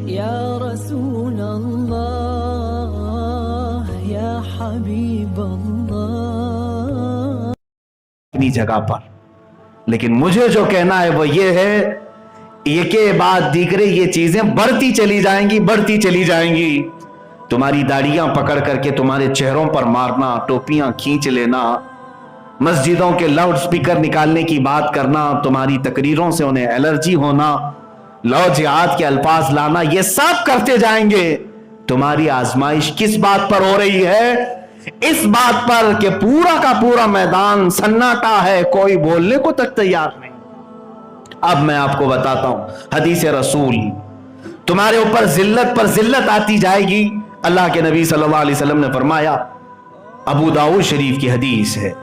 یا رسول اللہ یا حبیب اللہ. اپنی جگہ پر، لیکن مجھے جو کہنا ہے وہ یہ ہے، یہ کہ بعد دیگرے یہ چیزیں بڑھتی چلی جائیں گی، بڑھتی چلی جائیں گی. تمہاری داڑیاں پکڑ کر کے تمہارے چہروں پر مارنا، ٹوپیاں کھینچ لینا، مسجدوں کے لاؤڈ سپیکر نکالنے کی بات کرنا، تمہاری تقریروں سے انہیں الرجی ہونا، لو جہاد کے الفاظ لانا، یہ سب کرتے جائیں گے. تمہاری آزمائش کس بات پر ہو رہی ہے؟ اس بات پر کہ پورا کا پورا میدان سناٹا ہے، کوئی بولنے کو تک تیار نہیں. اب میں آپ کو بتاتا ہوں حدیث رسول. تمہارے اوپر ذلت پر ذلت آتی جائے گی. اللہ کے نبی صلی اللہ علیہ وسلم نے فرمایا، ابو داؤد شریف کی حدیث ہے،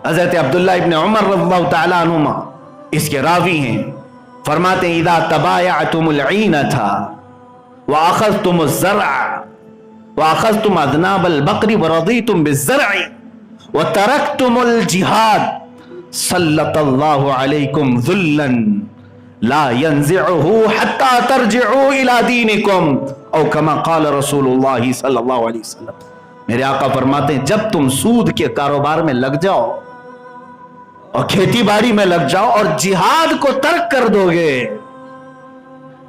حضرت عبداللہ ابن عمر رضی اللہ تعالیٰ عنہما اس کے راوی ہیں، فرماتے ہیں اذا تبایعتم العینۃ واخذتم الزرع واخذتم اذناب البقر ورضیتم بالزرع وترکتم الجہاد سلط اللہ علیکم ذلا لا ينزعه حتى ترجعوا الى دینکم او کما قال رسول اللہ صلی اللہ علیہ وسلم. میرے آقا فرماتے ہیں جب تم سود کے کاروبار میں لگ جاؤ اور کھیتی باڑی میں لگ جاؤ اور جہاد کو ترک کر دو گے،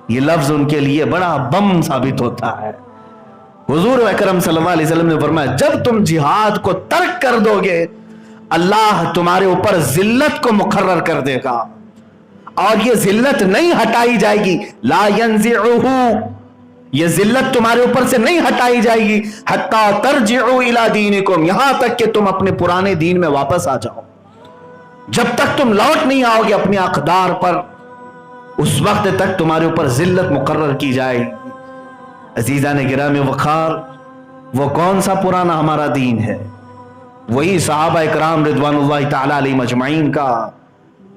یہ لفظ ان کے لیے بڑا بم ثابت ہوتا ہے. حضور اکرم صلی اللہ علیہ وسلم نے فرمایا جب تم جہاد کو ترک کر دو گے اللہ تمہارے اوپر ذلت کو مقرر کر دے گا، اور یہ ذلت نہیں ہٹائی جائے گی. لا ينزعه، یہ ذلت تمہارے اوپر سے نہیں ہٹائی جائے گی حتی ترجعوا الی دینکم، یہاں تک کہ تم اپنے پرانے دین میں واپس آ جاؤ. جب تک تم لوٹ نہیں آؤ گے اپنے اقدار پر، اس وقت تک تمہارے اوپر ذلت مقرر کی جائے گی. عزیزان گرامی وقار، وہ کون سا پرانا ہمارا دین ہے؟ وہی صحابہ اکرام رضوان اللہ تعالی علیہم اجمعین کا،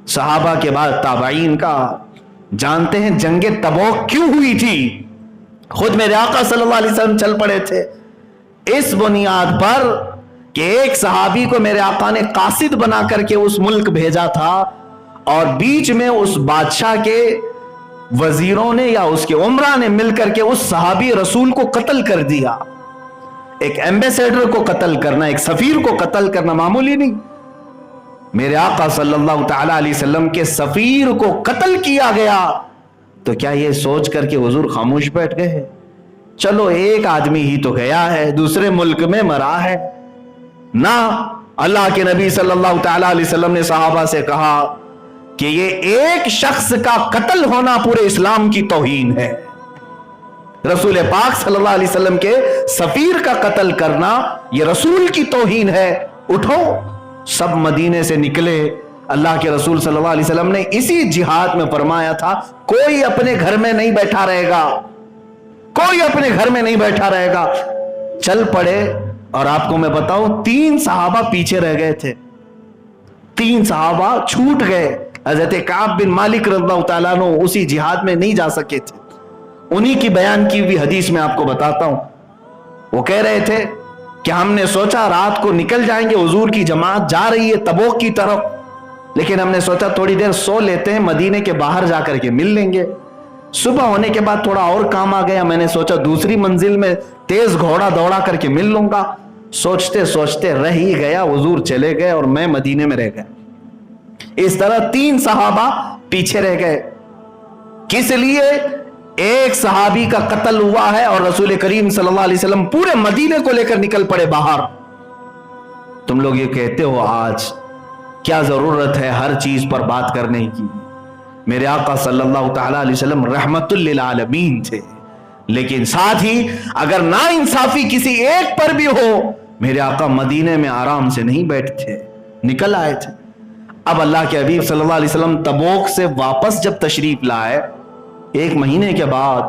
صحابہ کے بعد تابعین کا. جانتے ہیں جنگ تبوک کیوں ہوئی تھی؟ خود میرے آقا صلی اللہ علیہ وسلم چل پڑے تھے اس بنیاد پر کہ ایک صحابی کو میرے آقا نے قاصد بنا کر کے اس ملک بھیجا تھا، اور بیچ میں اس بادشاہ کے وزیروں نے یا اس کے عمرہ نے مل کر کے اس صحابی رسول کو قتل کر دیا. ایک ایمبیسیڈر کو قتل کرنا، ایک سفیر کو قتل کرنا معمولی نہیں. میرے آقا صلی اللہ تعالی علیہ وسلم کے سفیر کو قتل کیا گیا تو کیا یہ سوچ کر کے حضور خاموش بیٹھ گئے چلو ایک آدمی ہی تو گیا ہے، دوسرے ملک میں مرا ہے؟ نہ، اللہ کے نبی صلی اللہ تعالی علیہ وسلم نے صحابہ سے کہا کہ یہ ایک شخص کا قتل ہونا پورے اسلام کی توہین ہے. رسول پاک صلی اللہ علیہ وسلم کے سفیر کا قتل کرنا یہ رسول کی توہین ہے. اٹھو، سب مدینے سے نکلے. اللہ کے رسول صلی اللہ علیہ وسلم نے اسی جہاد میں فرمایا تھا کوئی اپنے گھر میں نہیں بیٹھا رہے گا، کوئی اپنے گھر میں نہیں بیٹھا رہے گا. چل پڑے، اور آپ کو میں بتاؤں 3 صحابہ پیچھے رہ گئے تھے، 3 صحابہ چھوٹ گئے. حضرت کعب بن مالک رضی اللہ تعالیٰ عنہ اسی جہاد میں نہیں جا سکے تھے. انہی کی بیان کی ہوئی حدیث میں آپ کو بتاتا ہوں. وہ کہہ رہے تھے کہ ہم نے سوچا رات کو نکل جائیں گے، حضور کی جماعت جا رہی ہے تبوک کی طرف، لیکن ہم نے سوچا تھوڑی دیر سو لیتے ہیں، مدینے کے باہر جا کر کے مل لیں گے. صبح ہونے کے بعد تھوڑا اور کام آ گیا، میں نے سوچا دوسری منزل میں تیز گھوڑا دوڑا کر کے مل لوں گا. سوچتے سوچتے رہ ہی گیا، حضور چلے گئے اور میں مدینے میں رہ گیا. اس طرح 3 صحابہ پیچھے رہ گئے. کس لیے؟ ایک صحابی کا قتل ہوا ہے اور رسول کریم صلی اللہ علیہ وسلم پورے مدینے کو لے کر نکل پڑے باہر. تم لوگ یہ کہتے ہو آج کیا ضرورت ہے ہر چیز پر بات کرنے کی؟ میرے آقا صلی اللہ تعالی علیہ وسلم رحمت للعالمین تھے، لیکن ساتھ ہی اگر نا انصافی کسی ایک پر بھی ہو، میرے آقا مدینے میں آرام سے نہیں بیٹھتے، نکل آئے تھے. اب اللہ کے حبیب صلی اللہ علیہ وسلم تبوک سے واپس جب تشریف لائے 1 مہینے کے بعد،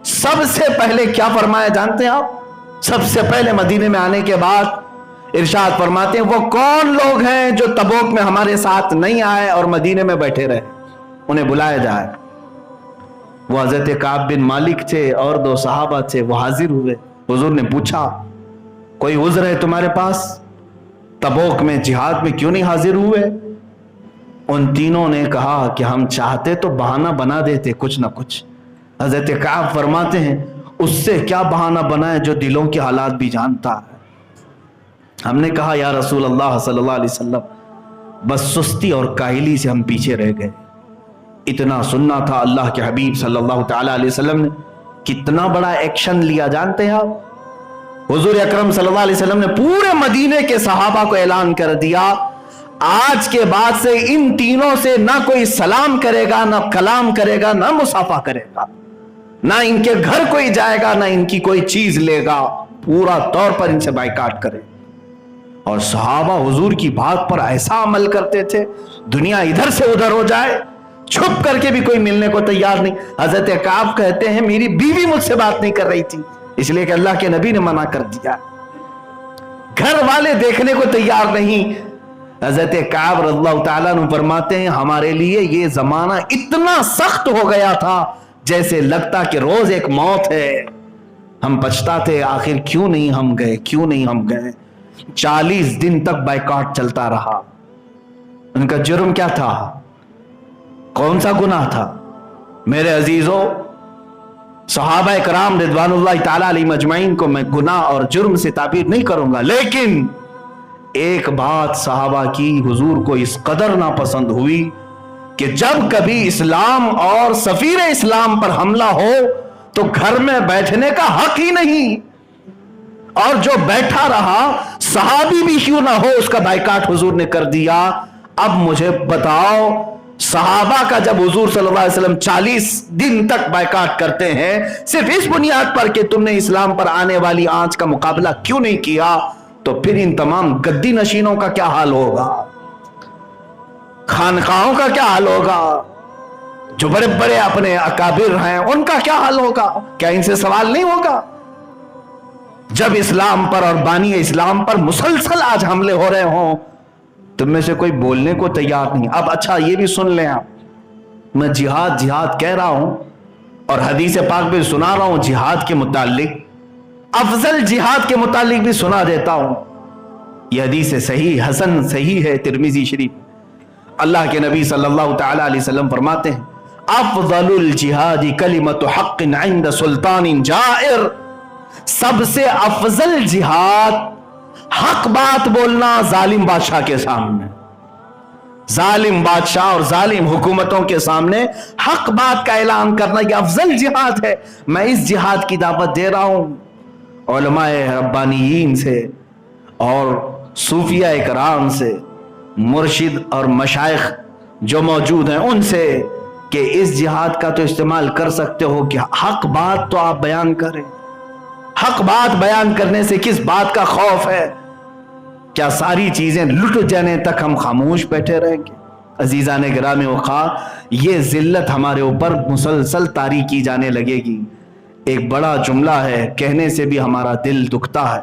سب سے پہلے کیا فرمایا جانتے ہیں آپ؟ سب سے پہلے مدینے میں آنے کے بعد ارشاد فرماتے ہیں وہ کون لوگ ہیں جو تبوک میں ہمارے ساتھ نہیں آئے اور مدینے میں بیٹھے رہے، انہیں بلایا جائے. وہ حضرت کعب بن مالک تھے اور 2 صحابہ تھے، وہ حاضر ہوئے. حضور نے پوچھا کوئی عذر ہے تمہارے پاس؟ تبوک میں جہاد میں کیوں نہیں حاضر ہوئے؟ ان تینوں نے کہا کہ ہم چاہتے تو بہانہ بنا دیتے کچھ نہ کچھ، حضرت کعب فرماتے ہیں اس سے کیا بہانہ بنائے جو دلوں کے حالات بھی جانتا ہے. ہم نے کہا یا رسول اللہ صلی اللہ علیہ وسلم بس سستی اور کاہلی سے ہم پیچھے رہ گئے. اتنا سننا تھا. اللہ کے حبیب صلی اللہ تعالی علیہ وسلم نے کتنا بڑا ایکشن لیا جانتے ہیں آپ؟ حضور اکرم صلی اللہ علیہ وسلم نے پورے مدینے کے صحابہ کو اعلان کر دیا آج کے بعد سے ان تینوں سے نہ کوئی سلام کرے گا، نہ کلام کرے گا، نہ مصافحہ کرے گا، نہ ان کے گھر کوئی جائے گا، نہ ان کی کوئی چیز لے گا، پورا طور پر ان سے بائیکاٹ کرے. اور صحابہ حضور کی بات پر ایسا عمل کرتے تھے دنیا ادھر سے ادھر ہو جائے چھپ کر کے بھی کوئی ملنے کو تیار نہیں. حضرت کعب کہتے ہیں میری بیوی مجھ سے بات نہیں کر رہی تھی اس لیے کہ اللہ کے نبی نے منع کر دیا. گھر والے دیکھنے کو تیار نہیں. حضرت کعب رضی اللہ تعالیٰ عنہ فرماتے ہیں ہمارے لیے یہ زمانہ اتنا سخت ہو گیا تھا جیسے لگتا کہ روز ایک موت ہے. ہم پچھتاتے آخر کیوں نہیں ہم گئے. 40 دن تک بائیکاٹ چلتا رہا. ان کا جرم کیا تھا؟ کون سا گناہ تھا؟ میرے عزیزوں، صحابہ کرام رضوان اللہ تعالی علیہم اجمعین کو میں گناہ اور جرم سے تعبیر نہیں کروں گا، لیکن ایک بات صحابہ کی حضور کو اس قدر ناپسند ہوئی کہ جب کبھی اسلام اور سفیر اسلام پر حملہ ہو تو گھر میں بیٹھنے کا حق ہی نہیں، اور جو بیٹھا رہا صحابی بھی کیوں نہ ہو اس کا بائیکاٹ حضور نے کر دیا. اب مجھے بتاؤ صحابہ کا جب حضور صلی اللہ علیہ وسلم 40 دن تک بائیکاٹ کرتے ہیں صرف اس بنیاد پر کہ تم نے اسلام پر آنے والی آنچ کا مقابلہ کیوں نہیں کیا، تو پھر ان تمام گدی نشینوں کا کیا حال ہوگا، خانقاہوں کا کیا حال ہوگا، جو بڑے بڑے اپنے اکابر ہیں ان کا کیا حال ہوگا؟ کیا ان سے سوال نہیں ہوگا؟ جب اسلام پر اور بانی اسلام پر مسلسل آج حملے ہو رہے ہوں تم میں سے کوئی بولنے کو تیار نہیں. اب اچھا یہ بھی سن لیں آپ، میں جہاد کہہ رہا ہوں اور حدیث پاک بھی سنا رہا ہوں، جہاد کے متعلق افضل جہاد کے متعلق بھی سنا دیتا ہوں. یہ حدیث صحیح حسن صحیح ہے ترمذی شریف. اللہ کے نبی صلی اللہ تعالی علیہ وسلم فرماتے ہیں افضل الجہاد کلمۃ حق عند سلطان جائر، سب سے افضل جہاد حق بات بولنا ظالم بادشاہ کے سامنے، ظالم بادشاہ اور ظالم حکومتوں کے سامنے حق بات کا اعلان کرنا، یہ افضل جہاد ہے. میں اس جہاد کی دعوت دے رہا ہوں علماء ربانیین سے اور صوفیاء کرام سے، مرشد اور مشائخ جو موجود ہیں ان سے، کہ اس جہاد کا تو استعمال کر سکتے ہو کہ حق بات تو آپ بیان کریں. حق بات بیان کرنے سے کس بات کا خوف ہے؟ کیا ساری چیزیں لٹ جانے تک ہم خاموش بیٹھے رہیں گے؟ عزیزان گرامی وقار، یہ ذلت ہمارے اوپر مسلسل طاری کی جانے لگے گی. ایک بڑا جملہ ہے کہنے سے بھی ہمارا دل دکھتا ہے.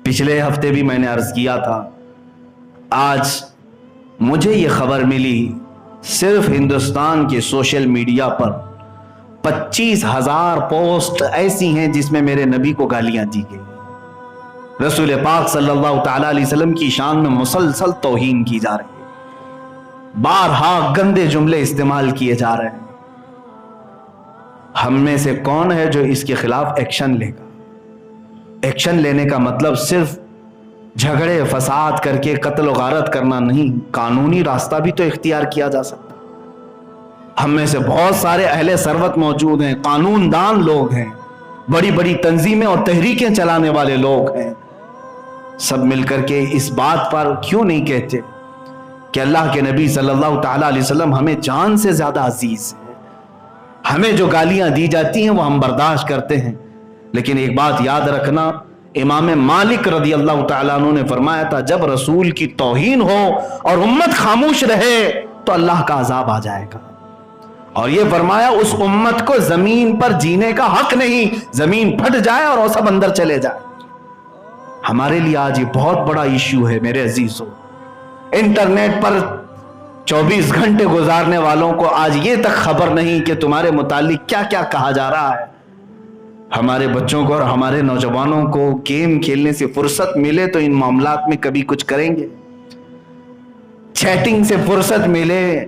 پچھلے ہفتے بھی میں نے عرض کیا تھا، آج مجھے یہ خبر ملی صرف ہندوستان کے سوشل میڈیا پر 25,000 پوسٹ ایسی ہیں جس میں میرے نبی کو گالیاں دی گئی، رسول پاک صلی اللہ تعالی علیہ وسلم کی شان میں مسلسل توہین کی جا رہی ہے، بارہا گندے جملے استعمال کیے جا رہے ہیں. ہم میں سے کون ہے جو اس کے خلاف ایکشن لے گا؟ ایکشن لینے کا مطلب صرف جھگڑے فساد کر کے قتل و غارت کرنا نہیں، قانونی راستہ بھی تو اختیار کیا جا سکتا. ہم میں سے بہت سارے اہل ثروت موجود ہیں، قانون دان لوگ ہیں، بڑی بڑی تنظیمیں اور تحریکیں چلانے والے لوگ ہیں. سب مل کر کے اس بات پر کیوں نہیں کہتے کہ اللہ کے نبی صلی اللہ تعالی علیہ وسلم ہمیں جان سے زیادہ عزیز ہے. ہمیں جو گالیاں دی جاتی ہیں وہ ہم برداشت کرتے ہیں، لیکن ایک بات یاد رکھنا، امام مالک رضی اللہ تعالیٰ عنہ نے فرمایا تھا جب رسول کی توہین ہو اور امت خاموش رہے تو اللہ کا عذاب آ جائے گا. اور یہ فرمایا اس امت کو زمین پر جینے کا حق نہیں، زمین پھٹ جائے اور وہ سب اندر چلے جائے. ہمارے لیے آج یہ بہت بڑا ایشو ہے میرے عزیزوں. انٹرنیٹ پر 24 گھنٹے گزارنے والوں کو آج یہ تک خبر نہیں کہ تمہارے متعلق کیا کیا کہا جا رہا ہے. ہمارے بچوں کو اور ہمارے نوجوانوں کو گیم کھیلنے سے فرصت ملے تو ان معاملات میں کبھی کچھ کریں گے. چیٹنگ سے فرصت ملے،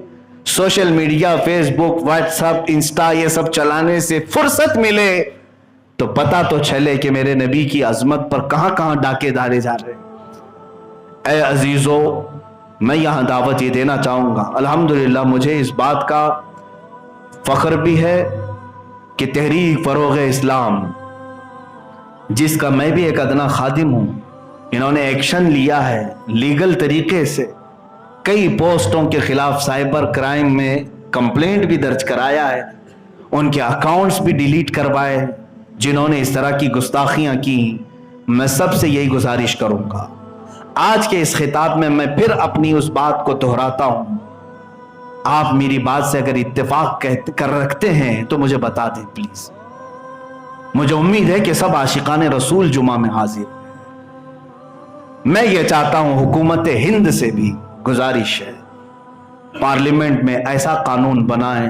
social media, Facebook, WhatsApp, Insta ये सब चलाने से फुर्सत मिले तो पता तो चले कि मेरे नबी की अजमत पर कहां कहां डाके डाले जा रहे हैं। ऐ अजीजों, मैं यहां दावत ये देना चाहूंगा, अल्हम्दुलिल्लाह मुझे इस बात का फख्र भी है कि तहरीक फरोग़ इस्लाम, जिसका मैं भी एक अदना खादिम हूं, इन्होंने एक्शन लिया है लीगल तरीके से। कई पोस्टों के खिलाफ साइबर क्राइम में कंप्लेंट भी दर्ज कराया है, उनके अकाउंट्स भी डिलीट करवाए जिन्होंने इस तरह की गुस्ताखियां की। मैं सबसे यही गुजारिश करूंगा, आज के इस खिताब में मैं फिर अपनी उस बात को दोहराता हूं, आप मेरी बात से अगर इत्तेफाक कर रखते हैं तो मुझे बता दें प्लीज। मुझे उम्मीद है कि सब आशिकाने रसूल जुमा में हाजिर। मैं ये चाहता हूं, हुकूमत हिंद से भी गुजारिश है, पार्लियामेंट में ऐसा कानून बनाएं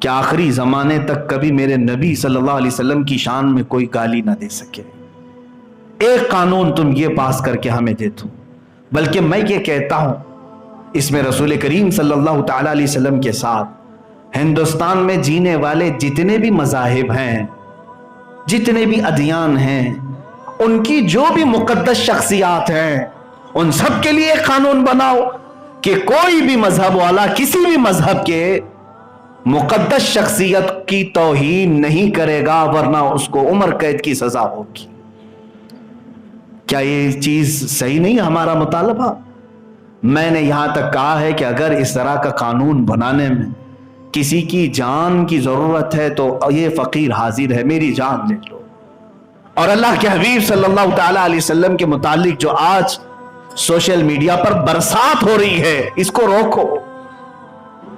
कि आखिरी जमाने तक कभी मेरे नबी सल्लल्लाहु अलैहि वसल्लम की शान में कोई गाली ना दे सके। एक कानून तुम ये पास करके हमें दे दो। बल्कि मैं ये कहता हूं, इसमें रसूल करीम सल्लल्लाहु ताला अलैहि वसल्लम के साथ हिंदुस्तान में जीने वाले जितने भी मज़ाहिब हैं, जितने भी अदियान हैं, उनकी जो भी मुकद्दस शख्सियात हैं, उन सब के लिए कानून बनाओ कि कोई भी मजहब वाला किसी भी मजहब के मुकद्दस शख्सियत की तौहीन नहीं करेगा, वरना उसको उम्र कैद की सजा होगी। क्या ये चीज सही नहीं है हमारा मुतालबा? मैंने यहां तक कहा है कि अगर इस तरह का कानून बनाने में किसी की जान की जरूरत है तो ये फकीर हाजिर है, मेरी जान ले लो। और अल्लाह के हबीब सल्लल्लाहु ताला अलैहि वसल्लम के मुतालिक जो आज सोशल मीडिया पर बरसात हो रही है, इसको रोको,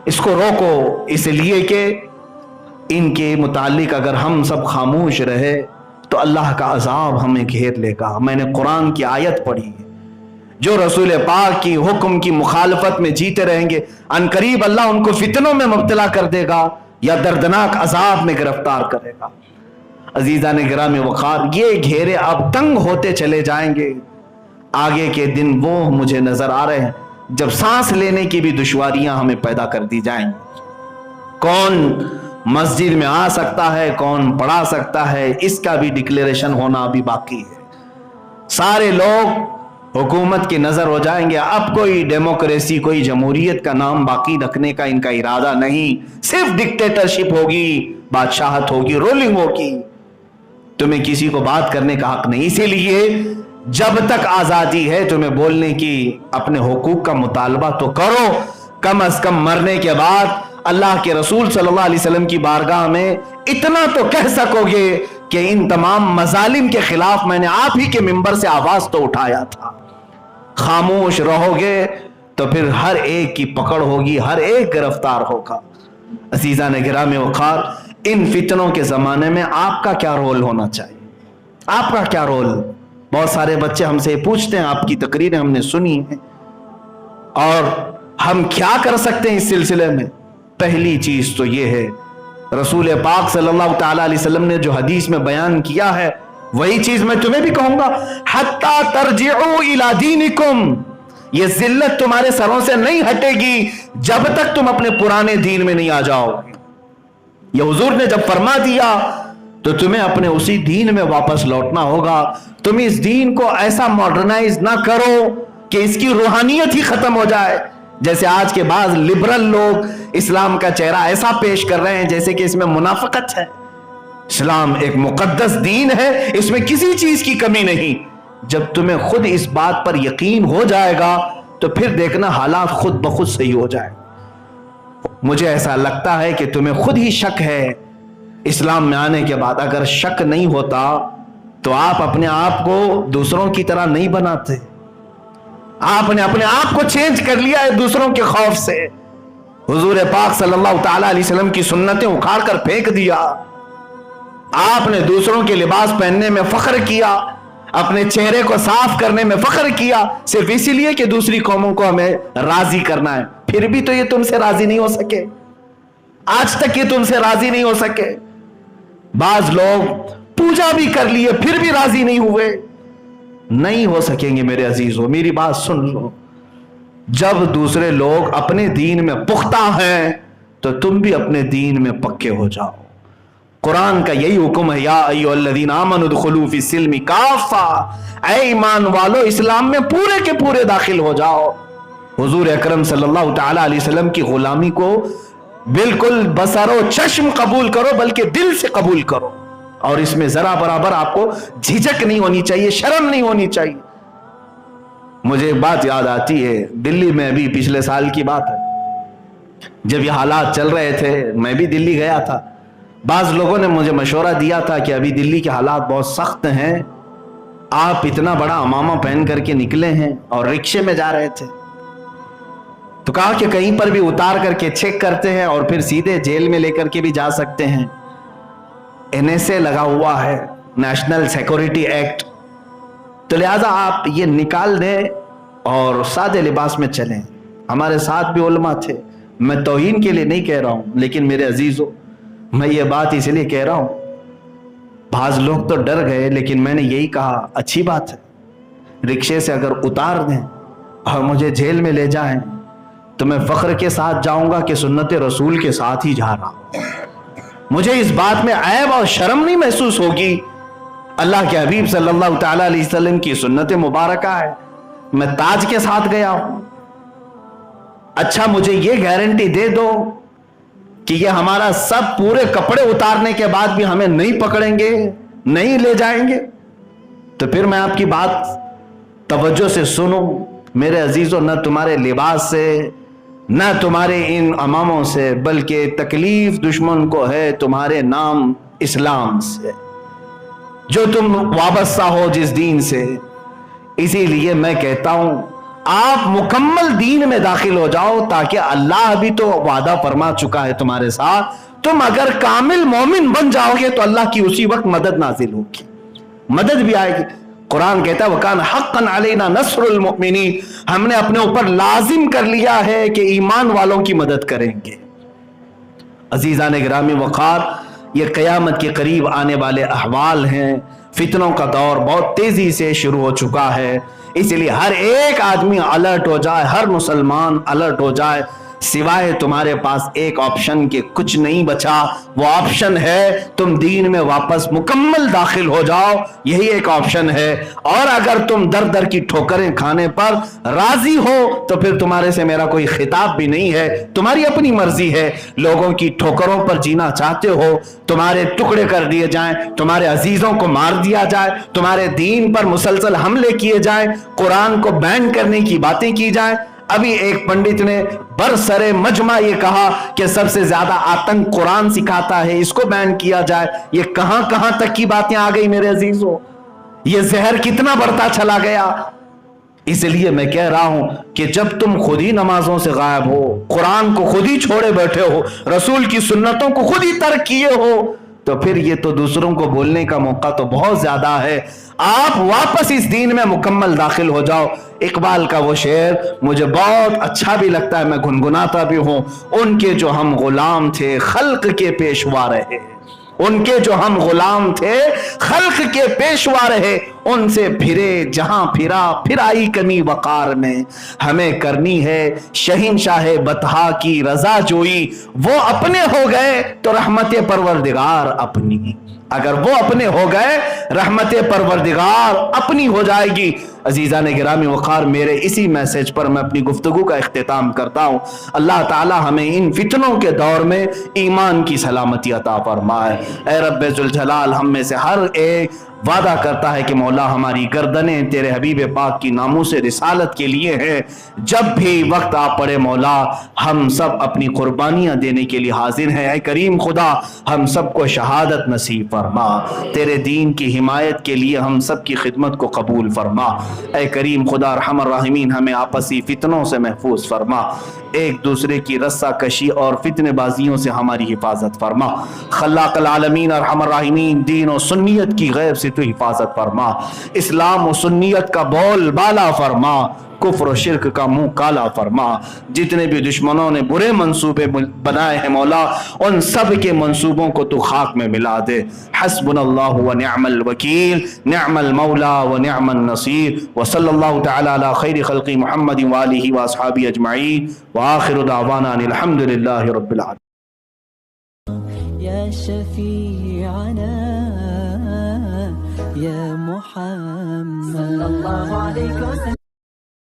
इसको रोको, इसलिए कि इनके मुतालिक अगर हम सब खामोश रहे तो अल्लाह का अजाब हमें घेर लेगा। मैंने कुरान की आयत पढ़ी है, जो रसूल पाक की हुक्म की मुखालफत में जीते रहेंगे, अनकरीब अल्लाह उनको फितनों में मुब्तला कर देगा या दर्दनाक अजाब में गिरफ्तार करेगा। अजीज़ान गिराम वक़ार, ये घेरे अब तंग होते चले जाएंगे। आगे के दिन वो मुझे नजर आ रहे हैं जब सांस लेने की भी दुश्वारियां हमें पैदा कर दी जाएंगी। कौन मस्जिद में आ सकता है, कौन पढ़ा सकता है, इसका भी डिक्लेरेशन होना अभी बाकी है। सारे लोग हुकूमत की नजर हो जाएंगे। अब कोई डेमोक्रेसी, कोई जमहूरियत का नाम बाकी रखने का इनका इरादा नहीं, सिर्फ डिक्टेटरशिप होगी, बादशाहत होगी, रूलिंग होगी। तुम्हें किसी को बात करने का हक नहीं। इसीलिए जब तक आजादी है तुम्हें बोलने की, अपने हुकूक का मुतालबा तो करो। कम अज कम मरने के बाद अल्लाह के रसूल सल्लल्लाहु अलैहि वसल्लम की बारगाह में इतना तो कह सकोगे कि इन तमाम मजालिम के खिलाफ मैंने आप ही के मिंबर से आवाज तो उठाया था। खामोश रहोगे तो फिर हर एक की पकड़ होगी, हर एक गिरफ्तार होगा। अजीज़ान गिराम वक़ार, इन फितनों के जमाने में आपका क्या रोल होना चाहिए? आपका क्या रोल? बहुत सारे बच्चे हमसे पूछते हैं, आपकी तकरीरें हमने सुनी हैं और हम क्या कर सकते हैं इस सिलसिले में? पहली चीज तो यह है, रसूल पाक सल्लल्लाहु ताला अलैहि वसल्लम ने जो हदीस में बयान किया है वही चीज मैं तुम्हें भी कहूंगा, हत्ता तरजिउ इला दीनिकुम, ये जिल्लत तुम्हारे सरों से नहीं हटेगी जब तक तुम अपने पुराने दीन में नहीं आ जाओगे। ये हुजूर ने जब फरमा दिया तो तुम्हें अपने उसी दीन में वापस लौटना होगा। तुम इस दीन को ऐसा मॉडर्नाइज ना करो कि इसकी रूहानियत ही खत्म हो जाए। जैसे आज के बाद लिबरल लोग इस्लाम का चेहरा ऐसा पेश कर रहे हैं जैसे कि इसमें मुनाफिकत है। इस्लाम एक मुकद्दस दीन है, इसमें किसी चीज की कमी नहीं। जब तुम्हें खुद इस बात पर यकीन हो जाएगा तो फिर देखना हालात खुद ब खुद सही हो जाए। मुझे ऐसा लगता है कि तुम्हें खुद ही शक है इस्लाम में आने के बाद। अगर शक नहीं होता तो आप अपने आप को दूसरों की तरह नहीं बनाते। आपने अपने आप को चेंज कर लिया है दूसरों के खौफ से। हुजूर पाक सल्लल्लाहु ताला अलैहि वसल्लम की सुन्नतें उखाड़ कर फेंक दिया। आपने दूसरों के लिबास पहनने में फख्र किया, अपने चेहरे को साफ करने में फख्र किया, सिर्फ इसीलिए कि दूसरी कौमों को हमें राजी करना है। फिर भी तो ये तुमसे राजी नहीं हो सके, आज तक ये तुमसे राजी नहीं हो सके। बाज लोग पूजा भी कर लिए फिर भी राजी नहीं हुए। नहीं हो सकेंगे मेरे अजीजों, मेरी बात सुन लो। जब दूसरे लोग अपने दीन में पुख्ता हैं तो तुम भी अपने दीन में पक्के हो जाओ। कुरान का यही हुक्म है, या अय्युहल्लज़ीना आमनू उदखुलू फ़िस्सिल्मि काफ़ा, ऐ ईमान वालो इस्लाम में पूरे के पूरे दाखिल हो जाओ। हुजूर अकरम सल्लल्लाहु तआला अलैहि वसल्लम की गुलामी को बिल्कुल बसरो चश्म कबूल करो, बल्कि दिल से कबूल करो, और इसमें जरा बराबर आपको झिझक नहीं होनी चाहिए, शर्म नहीं होनी चाहिए। मुझे एक बात याद आती है, दिल्ली में अभी पिछले साल की बात है, जब ये हालात चल रहे थे, मैं भी दिल्ली गया था। बाज लोगों ने मुझे मशवरा दिया था कि अभी दिल्ली के हालात बहुत सख्त हैं, आप इतना बड़ा अमामा पहन करके निकले हैं और रिक्शे में जा रहे थे, तो कहा कि कहीं पर भी उतार करके चेक करते हैं और फिर सीधे जेल में लेकर के भी जा सकते हैं। NSA लगा हुआ है, नेशनल सिक्योरिटी एक्ट, तो लिहाजा आप ये निकाल दें और सादे लिबास में चलें। हमारे साथ भी उलमा थे, मैं तौहीन के लिए नहीं कह रहा हूं, लेकिन मेरे अजीजों मैं ये बात इसलिए कह रहा हूं, बाज लोग तो डर गए, लेकिन मैंने यही कहा अच्छी बात है, रिक्शे से अगर उतार दें और मुझे जेल में ले जाएं तो मैं फख्र के साथ जाऊंगा कि सुन्नत रसूल के साथ ही जा रहा हूं। मुझे इस बात में ऐब और शर्म नहीं महसूस होगी। अल्लाह के हबीब सल्लल्लाहु तआला अलैहि वसल्लम की सुन्नत मुबारका है, मैं ताज के साथ गया हूं। अच्छा मुझे ये गारंटी दे दो कि ये हमारा सब पूरे कपड़े उतारने के बाद भी हमें नहीं पकड़ेंगे, नहीं ले जाएंगे, तो फिर मैं आपकी बात तवज्जो से सुनो मेरे अजीजों, न तुम्हारे लिबास से न तुम्हारे इन अमामों से, बल्कि तकलीफ दुश्मन को है तुम्हारे नाम इस्लाम से, जो तुम वाबस्ता हो जिस दीन से। इसीलिए मैं कहता हूं आप मुकम्मल दीन में दाखिल हो जाओ, ताकि अल्लाह भी तो वादा फरमा चुका है तुम्हारे साथ, तुम अगर कामिल मोमिन बन जाओगे तो अल्लाह की उसी वक्त मदद नाजिल होगी, मदद भी आएगी। कुरान कहता है वकान हक्कन अलैना नस्रुल मुमिनीन, हमने अपने ऊपर लाजिम कर लिया है कि ईमान वालों की मदद करेंगे। अजीजान गिरामी वक़ार, ये क़यामत के करीब आने वाले अहवाल हैं, फितनों का दौर बहुत तेजी से शुरू हो चुका है, इसलिए हर एक आदमी अलर्ट हो जाए, हर मुसलमान अलर्ट हो जाए। सिवाय तुम्हारे पास एक ऑप्शन के कुछ नहीं बचा, वो ऑप्शन है तुम दीन में वापस मुकम्मल दाखिल हो जाओ, यही एक ऑप्शन है। और अगर तुम दर दर की ठोकरें खाने पर राजी हो तो फिर तुम्हारे से मेरा कोई खिताब भी नहीं है, तुम्हारी अपनी मर्जी है। लोगों की ठोकरों पर जीना चाहते हो, तुम्हारे टुकड़े कर दिए जाएं, तुम्हारे अजीजों को मार दिया जाए, तुम्हारे दीन पर मुसलसल हमले किए जाएं, कुरान को बैन करने की बातें की जाए। अभी एक पंडित ने बरसरे मजमा ये कहा कि सबसे ज्यादा आतंक कुरान सिखाता है, इसको बैन किया जाए। ये कहां कहां तक की बातें आ गई मेरे अजीजों, ये जहर कितना बढ़ता चला गया। इसलिए मैं कह रहा हूं कि जब तुम खुद ही नमाजों से गायब हो, कुरान को खुद ही छोड़े बैठे हो, रसूल की सुन्नतों को खुद ही तर्क किए हो, तो फिर ये तो दूसरों को बोलने का मौका तो बहुत ज्यादा है। आप वापस इस दीन में मुकम्मल दाखिल हो जाओ। इकबाल का वो शेर मुझे बहुत अच्छा भी लगता है, मैं गुनगुनाता भी हूं। उनके जो हम गुलाम थे खल्क के पेशवा रहे, उनके जो हम गुलाम थे खल्क के पेशवा रहे, उनसे फिरे जहां फिरा फिर आई कमी वकार में। हमें करनी है शहींशाह बतहा की रजा जोई, वो अपने हो गए तो रहमत परवरदिगार अपनी। अगर वो अपने हो गए रहमत परवरदिगार अपनी हो जाएगी। अजीज़ान गिरामी वक़ार, मेरे इसी मैसेज पर मैं अपनी गुफ्तगू का इख्तिताम करता हूँ। अल्लाह ताला हमें इन फितनों के दौर में ईमान की सलामती अता फरमाए। ऐ रब्बे जुल जलाल, हम में से हर एक वादा करता है कि मौला हमारी गर्दनें तेरे हबीब पाक की नामूस रिसालत के लिए है। जब भी वक्त आ पड़े मौला, हम सब अपनी कुर्बानियां देने के लिए हाजिर हैं। ऐ करीम खुदा, हम सबको शहादत नसीब फरमा, तेरे दीन की हिमायत के लिए हम सब की खिदमत को कबूल फरमा। ऐ करीम खुदा रहमान रहीमीन, हमें आपसी फितनों से महफूज फरमा, एक दूसरे की रस्सा कशी और फितने बाजियों से हमारी हिफाजत फरमा। खल्लाक़ुल आलमीन रहमान रहीमीन, दीन और सुन्नियत की गैब से تو حفاظت فرما، اسلام و سنیت کا بول بالا فرما، کفر و شرک کا منہ کالا فرما، جتنے بھی دشمنوں نے برے منصوبے بنائے ہیں مولا ان سب کے منصوبوں کو تو خاک میں ملا دے۔ حسبنا اللہ و نعم الوکیل، نعم المولا و نعم النصیر، وصلی اللہ تعالی علی خیر خلق محمد وآلہ واصحابہ اجمعین، وآخر دعوانا ان الحمد للہ رب العالمین۔ يا شفيعنا يا محمد صلى الله عليه وسلم